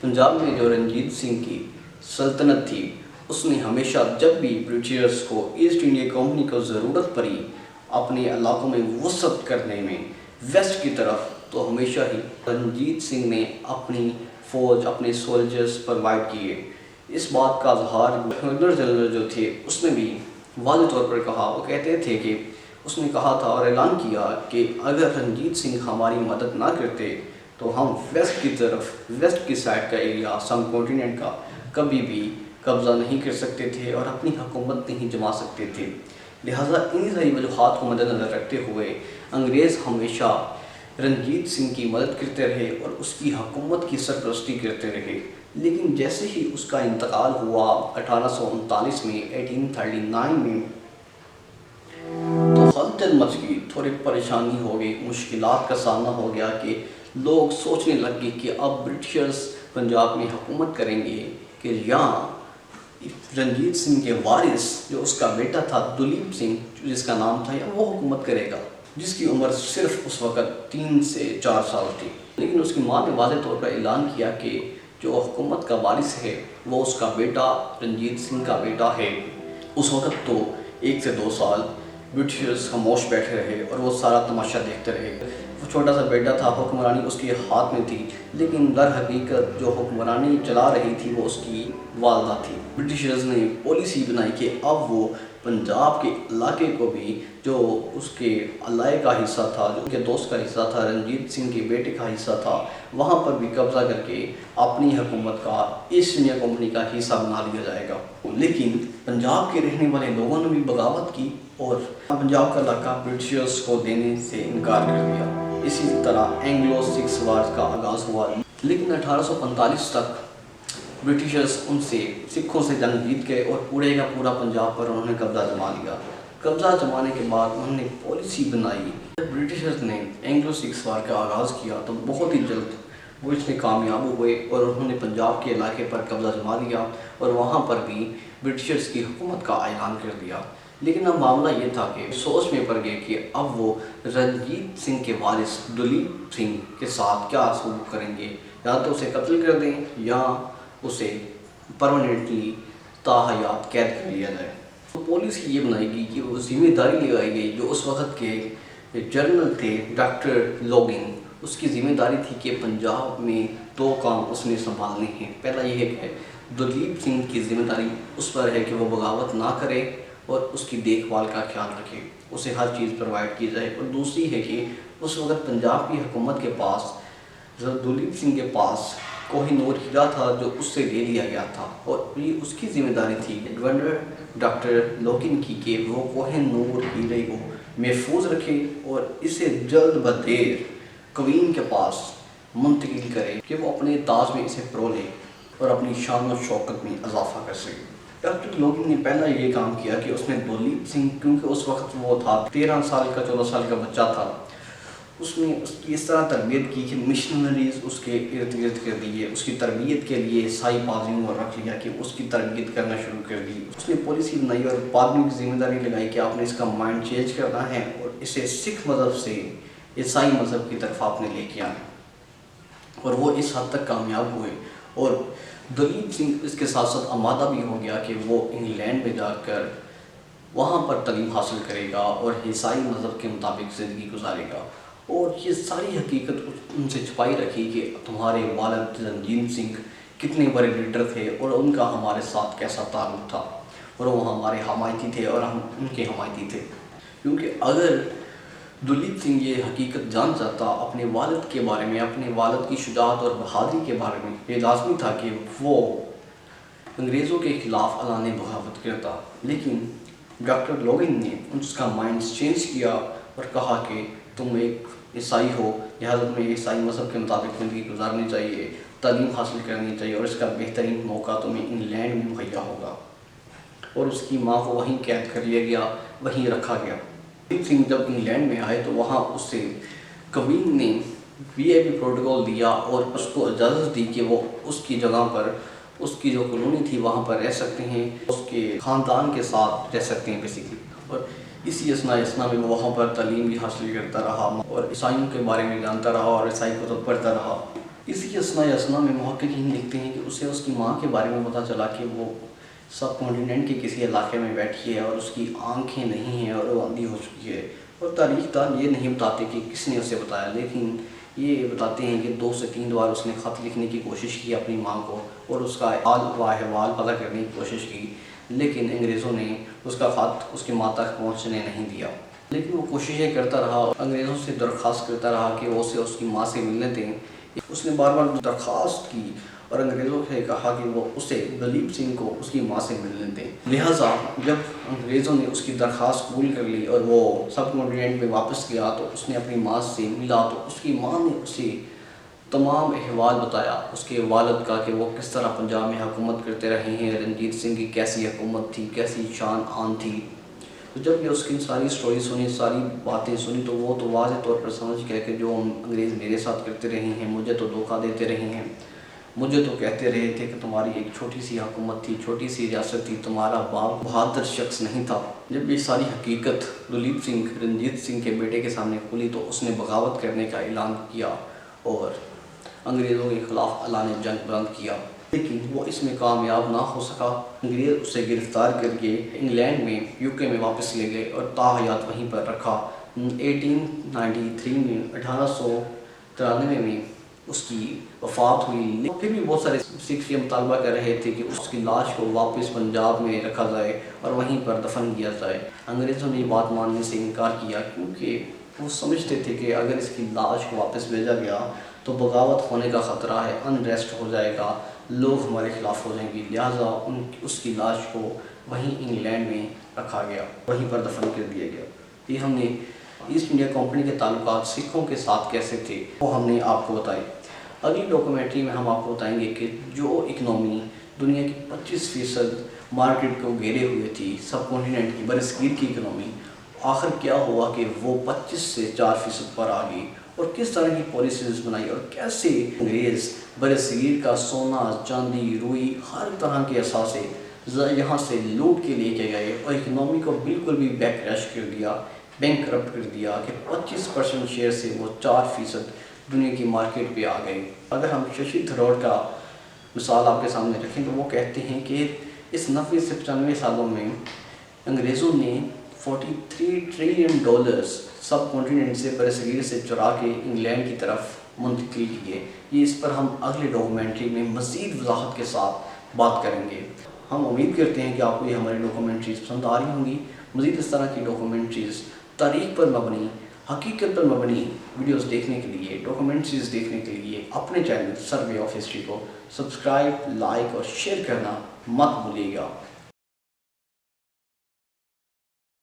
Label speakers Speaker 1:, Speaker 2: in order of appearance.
Speaker 1: پنجاب میں جو رنجیت سنگھ کی سلطنت تھی اس نے ہمیشہ جب بھی برٹشرز کو ایسٹ انڈیا کمپنی کو ضرورت پڑی اپنے علاقوں میں وسعت کرنے میں ویسٹ کی طرف، تو ہمیشہ ہی رنجیت سنگھ نے اپنی فوج اپنے سولجرز پرووائڈ کیے۔ اس بات کا اظہار گورنر جنرل جو تھے اس نے بھی واضح طور پر کہا، وہ کہتے تھے کہ اس نے کہا تھا اور اعلان کیا کہ اگر رنجیت سنگھ ہماری مدد نہ کرتے تو ہم ویسٹ کی طرف، ویسٹ کی سائڈ کا ایریا سب کانٹیننٹ کا کبھی بھی قبضہ نہیں کر سکتے تھے اور اپنی حکومت نہیں جما سکتے تھے۔ لہٰذا انہی ساری وجوہات کو مد نظر رکھتے ہوئے انگریز ہمیشہ رنجیت سنگھ کی مدد کرتے رہے اور اس کی حکومت کی سرپرستی کرتے رہے۔ لیکن جیسے ہی اس کا انتقال ہوا 1839 میں 1839 میں، تو ہلچل مچ گئی، تھوڑی پریشانی ہو گئی، مشکلات کا سامنا ہو گیا کہ لوگ سوچنے لگ گئے کہ اب برٹشرز پنجاب میں حکومت کریں گے کہ یا رنجیت سنگھ کے وارث جو اس کا بیٹا تھا دلیپ سنگھ جس کا نام تھا، یا وہ حکومت کرے گا، جس کی عمر صرف اس وقت 3 سے 4 سال تھی۔ لیکن اس کی ماں نے واضح طور پر اعلان کیا کہ جو حکومت کا وارث ہے وہ اس کا بیٹا رنجیت سنگھ کا بیٹا ہے۔ اس وقت تو 1 سے 2 سال برٹشرز خاموش بیٹھے رہے اور وہ سارا تماشا دیکھتے رہے۔ وہ چھوٹا سا بیٹا تھا، حکمرانی اس کے ہاتھ میں تھی، لیکن در حقیقت جو حکمرانی چلا رہی تھی وہ اس کی والدہ تھی۔ برٹشرز نے پالیسی بنائی کہ اب وہ پنجاب کے علاقے کو بھی، جو اس کے علائے کا حصہ تھا، جو ان کے دوست کا حصہ تھا، رنجیت سنگھ کے بیٹے کا حصہ تھا، وہاں پر بھی قبضہ کر کے اپنی حکومت کا ایسٹ انڈیا کمپنی کا حصہ بنا لیا جائے گا۔ لیکن پنجاب کے رہنے والے لوگوں نے بھی بغاوت کی اور پنجاب کا علاقہ برٹشرز کو دینے سے انکار کر دیا۔ اسی طرح اینگلو سکھ وار کا آغاز ہوا، لیکن 1845 تک برٹشرز ان سے سکھوں سے جنگ جیت گئے اور پورے کا پورا پنجاب پر انہوں نے قبضہ جما لیا۔ قبضہ جمانے کے بعد انہوں نے پالیسی بنائی، برٹشرز نے اینگلو سکھ وار کا آغاز کیا تو بہت ہی جلد وہ اس میں کامیاب ہوئے اور انہوں نے پنجاب کے علاقے پر قبضہ جما لیا اور وہاں پر بھی برٹشرز کی حکومت کا اعلان کر دیا۔ لیکن اب معاملہ یہ تھا کہ سوچ میں پڑ گئے کہ اب وہ رنجیت سنگھ کے وارث دلیپ سنگھ کے ساتھ کیا سلوک کریں گے، یا تو اسے قتل کر دیں یا اسے پرماننٹلی تاحیات قید کر لیا جائے۔ تو پالیسی یہ بنائی گئی کہ وہ ذمہ داری لگائی گئی، جو اس وقت کے جنرل تھے ڈاکٹر لوگن، اس کی ذمہ داری تھی کہ پنجاب میں 2 کام اس نے سنبھالنے ہیں۔ پہلا یہ ہے کہ دلیپ سنگھ کی ذمہ داری اس پر ہے کہ وہ بغاوت نہ کرے اور اس کی دیکھ بھال کا خیال رکھے، اسے ہر چیز پرووائڈ کی جائے۔ اور دوسری ہے کہ اس وقت پنجاب کی حکومت کے پاس، دلیپ سنگھ کے پاس کوہ نور ہیرا تھا جو اس سے لے لیا گیا تھا، اور یہ اس کی ذمہ داری تھی گورنر ڈاکٹر لوگن کی کہ وہ کوہ نور ہیرے کو محفوظ رکھے اور اسے جلد بدیر کوئین کے پاس منتقل کرے کہ وہ اپنے تاج میں اسے پرو لے اور اپنی شان و شوکت میں اضافہ کر سکے۔ ڈاکٹر لوگن نے پہلا یہ کام کیا کہ اس نے دلیپ سنگھ، کیونکہ اس وقت وہ تھا 13 سال کا 14 سال کا بچہ تھا، اس نے اس کی اس طرح تربیت کی کہ مشنریز اس کے ارد گرد کر دیے، اس کی تربیت کے لیے عیسائی پادریوں کو رکھ لیا کہ اس کی تربیت کرنا شروع کر دی۔ اس نے پالیسی بنائی اور پادریوں کی ذمہ داری لگائی کہ آپ نے اس کا مائنڈ چینج کرنا ہے اور اسے سکھ مذہب سے عیسائی مذہب کی طرف آپ نے لے کے آنا، اور وہ اس حد تک کامیاب ہوئے۔ اور دلیپ سنگھ اس کے ساتھ ساتھ آمادہ بھی ہو گیا کہ وہ انگلینڈ میں جا کر وہاں پر تعلیم حاصل کرے گا اور عیسائی مذہب کے مطابق زندگی گزارے گا۔ اور یہ ساری حقیقت ان سے چھپائی رکھی کہ تمہارے والد رنجیت سنگھ کتنے بڑے لیڈر تھے اور ان کا ہمارے ساتھ کیسا تعلق تھا، اور وہ ہمارے حمایتی تھے اور ہم ان کے حمایتی تھے۔ کیونکہ اگر دلیپ سنگھ یہ حقیقت جان جاتا اپنے والد کے بارے میں، اپنے والد کی شجاعت اور بہادری کے بارے میں، یہ لازمی تھا کہ وہ انگریزوں کے خلاف اعلان بغاوت کرتا۔ لیکن ڈاکٹر لوگن نے اس کا مائنڈ چینج کیا اور کہا کہ تم ایک عیسائی ہو، لہٰذا تمہیں عیسائی مذہب کے مطابق زندگی گزارنی چاہیے، تعلیم حاصل کرنی چاہیے، اور اس کا بہترین موقع تمہیں انگلینڈ میں مہیا ہوگا۔ اور اس کی ماں کو وہیں قید کر لیا گیا، وہیں رکھا گیا۔ دلیپ سنگھ جب انگلینڈ میں آئے تو وہاں اس سے کوئین نے VIP پروٹوکول دیا اور اس کو اجازت دی کہ وہ اس کی جگہ پر، اس کی جو کالونی تھی وہاں پر رہ سکتے ہیں، اس کے خاندان کے ساتھ رہ سکتے ہیں بیسیکلی۔ اور اسی اسنا میں وہ وہاں پر تعلیم بھی حاصل کرتا رہا اور عیسائیوں کے بارے میں جانتا رہا اور عیسائی کتب پڑھتا رہا۔ اسی اسنا میں محققین لکھتے ہیں کہ اسے اس کی ماں کے بارے میں پتہ چلا کہ وہ سب کانٹیننٹ کے کسی علاقے میں بیٹھی ہے اور اس کی آنکھیں نہیں ہیں اور وہ اندھی ہو چکی ہے، اور تاریخ دان یہ نہیں بتاتے کہ کس نے اسے بتایا، لیکن یہ بتاتے ہیں کہ 2 سے 3 بار اس نے خط لکھنے کی کوشش کی اپنی ماں کو اور اس کا حال و احوال پتہ کرنے کی کوشش کی، لیکن انگریزوں نے اس کا خط اس کی ماں تک پہنچنے نہیں دیا۔ لیکن وہ کوششیں کرتا رہا، انگریزوں سے درخواست کرتا رہا کہ وہ اسے اس کی ماں سے ملنے دیں۔ اس نے بار بار درخواست کی اور انگریزوں سے کہا کہ وہ اسے دلیپ سنگھ کو اس کی ماں سے ملنے دیں۔ لہٰذا جب انگریزوں نے اس کی درخواست قبول کر لی اور وہ سب کانٹیننٹ میں واپس گیا تو اس نے اپنی ماں سے ملا، تو اس کی ماں نے اسے تمام احوال بتایا اس کے والد کا کہ وہ کس طرح پنجاب میں حکومت کرتے رہے ہیں، رنجیت سنگھ کی کیسی حکومت تھی، کیسی شان آن تھی۔ تو جب یہ اس کی ساری سٹوری سنی، ساری باتیں سنی، تو وہ تو واضح طور پر سمجھ گیا کہ جو انگریز میرے ساتھ کرتے رہے ہیں، مجھے تو دھوکہ دیتے رہے ہیں، مجھے تو کہتے رہے تھے کہ تمہاری ایک چھوٹی سی حکومت تھی، چھوٹی سی ریاست تھی، تمہارا باپ بہادر شخص نہیں تھا۔ جب یہ ساری حقیقت دلیپ سنگھ رنجیت سنگھ کے بیٹے کے سامنے کھلی تو اس نے بغاوت کرنے کا اعلان کیا اور انگریزوں کے خلاف اعلان جنگ بلند کیا، لیکن وہ اس میں کامیاب نہ ہو سکا۔ انگریز اسے گرفتار کر کے انگلینڈ میں UK میں واپس لے گئے اور تاحیات وہیں پر رکھا۔ 1893 میں 1893 میں اس کی وفات ہوئی۔ پھر بھی بہت سارے سکھ یہ مطالبہ کر رہے تھے کہ اس کی لاش کو واپس پنجاب میں رکھا جائے اور وہیں پر دفن کیا جائے۔ انگریزوں نے یہ بات ماننے سے انکار کیا کیونکہ وہ سمجھتے تھے کہ اگر اس کی لاش کو واپس بھیجا گیا تو بغاوت ہونے کا خطرہ ہے، انریسٹ ہو جائے گا، لوگ ہمارے خلاف ہو جائیں گے، لہٰذا اس کی لاش کو وہیں انگلینڈ میں رکھا گیا، وہیں پر دفن کر دیا گیا۔ یہ ہم نے ایسٹ انڈیا کمپنی کے تعلقات سکھوں کے ساتھ کیسے تھے وہ ہم نے آپ کو بتائی۔ اگلی ڈاکومنٹری میں ہم آپ کو بتائیں گے کہ جو اکنامی دنیا کی 25% مارکیٹ کو گھیرے ہوئے تھی، سب کانٹیننٹ کی برصغیر کی اکنامی، آخر کیا ہوا کہ وہ 25 سے 4% پر آ گئی، اور کس طرح کی پالیسیز بنائی اور کیسے انگریز برصغیر کا سونا، چاندی، روئی، ہر طرح کے اثاثے یہاں سے لوٹ کے لے کے گئے اور اکنامی کو بالکل بھی بیک کریش کر دیا، بینک کرپٹ کر دیا کہ 25% شیئر سے وہ 4% دنیا کی مارکیٹ پہ آ گئے۔ اگر ہم ششی تھروٹ کا مثال آپ کے سامنے رکھیں تو وہ کہتے ہیں کہ اس 90 سے 95 سالوں میں انگریزوں نے $43 ٹریلین سب کانٹیننٹ سے برصغیر سے چرا کے انگلینڈ کی طرف منتقل کیے۔ یہ اس پر ہم اگلے ڈاکومنٹری میں مزید وضاحت کے ساتھ بات کریں گے۔ ہم امید کرتے ہیں کہ آپ کو یہ ہماری ڈاکومنٹریز پسند آ رہی ہوں گی۔ مزید اس طرح کی ڈاکومنٹریز تاریخ پر مبنی، حقیقت پر مبنی ویڈیوز دیکھنے کے لیے، ڈاکومنٹریز دیکھنے کے لیے اپنے چینل سروے آف ہسٹری کو سبسکرائب، لائک اور شیئر کرنا مت بھولیے گا۔